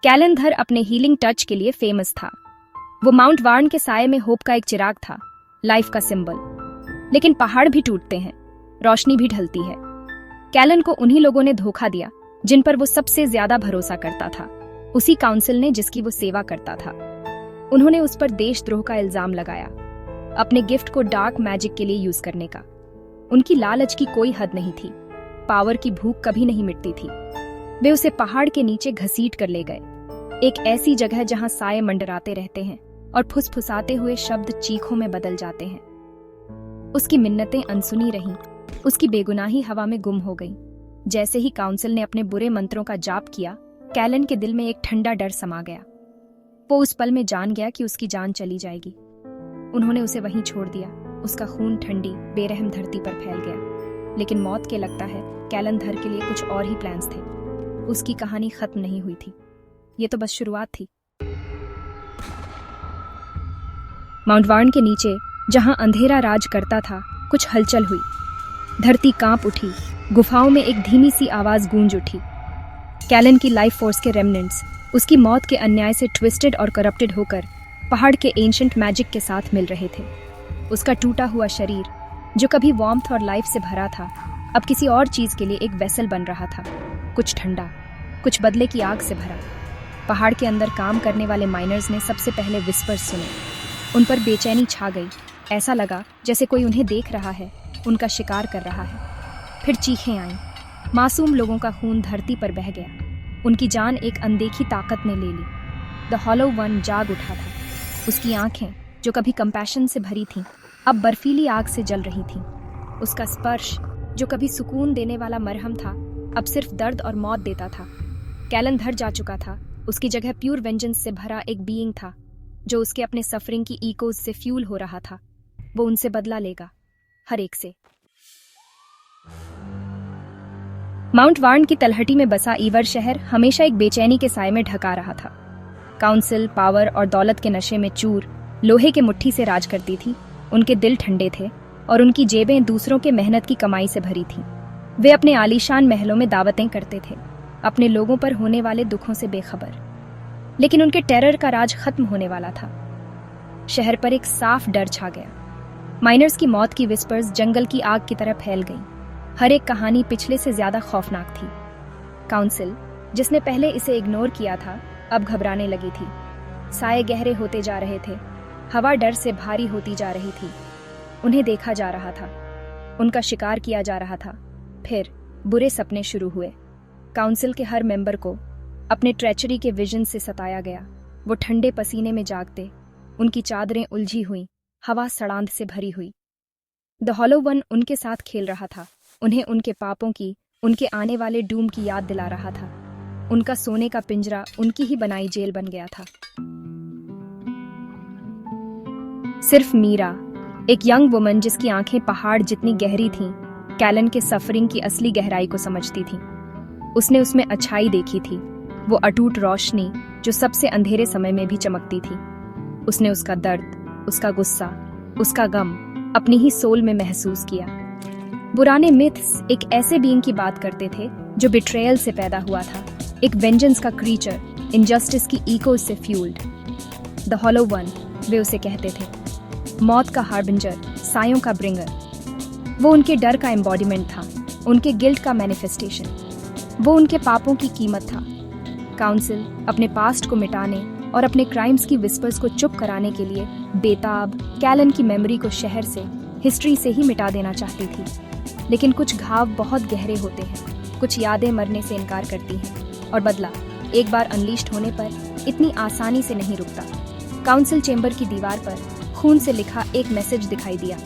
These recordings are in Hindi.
कैलेंधर अपने हीलिंग टच के लिए फेमस था। वो माउंट वार्न के साये में होप का एक चिराग था, लाइफ का सिंबल। लेकिन पहाड़ भी टूटते हैं, रोशनी भी ढलती है। कैलन को उन्हीं लोगों ने धोखा दिया जिन पर वो सबसे ज्यादा भरोसा करता था, उसी काउंसिल ने जिसकी वो सेवा करता था। उन्होंने उस पर देशद्रोह का इल्जाम लगाया, अपने गिफ्ट को डार्क मैजिक के लिए यूज करने का। उनकी लालच की कोई हद नहीं थी, पावर की भूख कभी नहीं मिटती थी। वे उसे पहाड़ के नीचे घसीट कर ले गए, एक ऐसी जगह जहां साए मंडराते रहते हैं और फुसफुसाते हुए शब्द चीखों में बदल जाते हैं। उसकी मिन्नतें अनसुनी रहीं, उसकी बेगुनाही हवा में गुम हो गई। जैसे ही काउंसिल ने अपने बुरे मंत्रों का जाप किया, कैलन के दिल में एक ठंडा डर समा गया। वो उस पल में जान गया कि उसकी जान चली जाएगी। उन्होंने उसे वहीं छोड़ दिया। उसका खून ठंडी बेरहम धरती पर फैल गया। लेकिन मौत के लगता है कैलेंधर के लिए कुछ और ही प्लान्स थे। उसकी कहानी खत्म नहीं हुई थी, ये तो बस शुरुआत थी। माउंट वार्न के नीचे जहां अंधेरा राज करता था, कुछ हलचल हुई। धरती कांप उठी, गुफाओं में एक धीमी सी आवाज गूंज उठी। कैलन की लाइफ फोर्स के रेमनेंट्स उसकी मौत के अन्याय से ट्विस्टेड और करप्टेड होकर पहाड़ के एंशिएंट मैजिक के साथ मिल रहे थे। उसका टूटा हुआ शरीर, जो कभी वार्मथ और लाइफ से भरा था, अब किसी और चीज के लिए एक वेसल बन रहा था। कुछ ठंडा, कुछ बदले की आग से भरा। पहाड़ के अंदर काम करने वाले माइनर्स ने सबसे पहले विस्पर्स सुने। उन पर बेचैनी छा गई। ऐसा लगा जैसे कोई उन्हें देख रहा है, उनका शिकार कर रहा है। फिर चीखें आईं। मासूम लोगों का खून धरती पर बह गया। उनकी जान एक अनदेखी ताकत ने ले ली। द हॉलो वन जाग उठा था। उसकी आंखें, जो कभी कंपैशन से भरी थीं, अब बर्फीली आग से जल रही थीं। उसका स्पर्श, जो कभी सुकून देने वाला मरहम था, अब सिर्फ दर्द और मौत देता था। कैलेंधर जा चुका था। उसकी जगह प्योर वेंजेंस से भरा एक बीइंग था, जो उसके अपने सफरिंग की इकोज से फ्यूल हो रहा था। वो उनसे बदला लेगा, हर एक से। माउंट वार्न की तलहटी में बसा ईवर शहर हमेशा एक बेचैनी के साए में ढका रहा था। काउंसिल पावर और दौलत के नशे में चूर लोहे के मुट्ठी से राज करती थी। उनके दिल ठंडे थे और उनकी जेबें दूसरों के मेहनत की कमाई से भरी थीं। वे अपने आलीशान महलों में दावतें करते थे, अपने लोगों पर होने वाले दुखों से बेखबर। लेकिन उनके टेरर का राज खत्म होने वाला था। शहर पर एक साफ डर छा गया। माइनर्स की मौत की विस्पर्स जंगल की आग की तरह फैल गईं। हर एक कहानी पिछले से ज्यादा खौफनाक थी। काउंसिल, जिसने पहले इसे इग्नोर किया था, अब घबराने लगी थी। साए गहरे होते जा रहे थे, हवा डर से भारी होती जा रही थी। उन्हें देखा जा रहा था, उनका शिकार किया जा रहा था। फिर बुरे सपने शुरू हुए। काउंसिल के हर मेंबर को अपने ट्रेचरी के विजन से सताया गया। वो ठंडे पसीने में जागते, उनकी चादरें उलझी हुई, हवा सड़ांध से भरी हुई। द हॉलो वन उनके साथ खेल रहा था, उन्हें उनके पापों की, उनके आने वाले डूम की याद दिला रहा था। उनका सोने का पिंजरा उनकी ही बनाई जेल बन गया था। सिर्फ मीरा, एक यंग वुमन जिसकी आंखें पहाड़ जितनी गहरी थीं, कैलन के सफरिंग की असली गहराई को समझती थी। उसने उसमें अच्छाई देखी थी, वो अटूट रोशनी जो सबसे अंधेरे समय में भी चमकती थी। उसने उसका दर्द, उसका गुस्सा, उसका गम अपनी ही सोल में महसूस किया। पुराने मिथ्स एक ऐसे बीइंग की बात करते थे जो बिट्रेयल से पैदा हुआ था, एक वेंजेंस का क्रीचर, इनजस्टिस की इको से फ्यूल्ड। द हॉलो वन, वे उसे कहते थे, मौत का हार्बिंजर, सायों का ब्रिंगर। वो उनके डर का एम्बॉडीमेंट था, उनके गिल्ट का मैनिफेस्टेशन। वो उनके पापों की कीमत था। काउंसिल अपने पास्ट को मिटाने और अपने क्राइम्स की विस्पर्स को चुप कराने के लिए बेताब कैलन की मेमोरी को शहर से, हिस्ट्री से ही मिटा देना चाहती थी। लेकिन कुछ घाव बहुत गहरे होते हैं, कुछ यादें मरने से इनकार करती हैं, और बदला एक बार अनलीश्ड होने पर इतनी आसानी से नहीं रुकता। काउंसिल चेंबर की दीवार पर खून से लिखा एक मैसेज दिखाई दिया।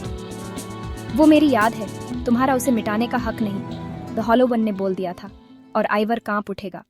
वो मेरी याद है, तुम्हारा उसे मिटाने का हक नहीं, द हॉलो वन ने बोल दिया था, और आइवर कांप उठेगा।